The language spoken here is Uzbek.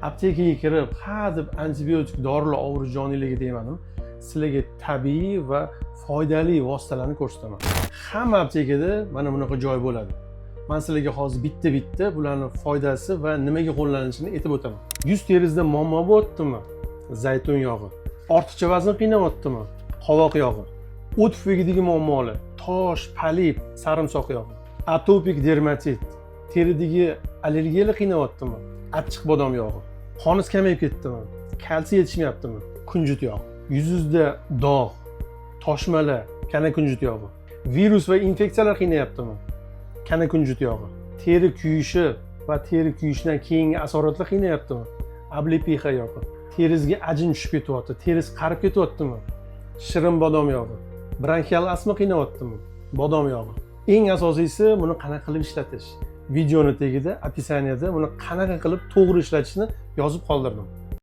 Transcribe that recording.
aptekaga kirib, ha deb antibiotik dorilar og'riqjonligi demadim. Sizlarga tabiiy va foydali vositalarni ko'rsataman. Hamma aptekada mana bunaqa joy bo'ladi. Men sizlarga hozir bitta bularning foydasi va nimaga qo'llanilishini aytib o'taman. Yuz terisida muammo bo'lyaptimi? Zaytun yog'i. Ortiqcha vazn qiynayaptimi? Qovoq yog'i. O't tufayligidagi muammolar, tosh, polip, sarimsoq yog'i. Atopik dermatit, teridagi allergiyalar qiynayaptimi? Achchiq bodom yog'i. Qoniz kamayib ketdimi? Kalsiy yetishmayaptimi? Kunjut yog'i. Yuzingizda dog', toshmalar, kana kunjut yog'i. Virus va infeksiyalar qiynayaptimi? Kana kunjut yog'i. Teri kuyishi va teri kuyishdan keyingi asoratlar qiynayaptimi? Ablepixa yog'i. Teringizga ajin tushib ketyapti, teringiz qarib ketyaptimi? Shirin bodom yog'i. Bronxial astma qiynayaptimi? Bodom yog'i. Eng asosiysi buni qanaqa qilib ishlatish. Videoni tagida, opisaniyada buni qanaqa qilib to'g'ri ishlatishni yozib qoldirdim.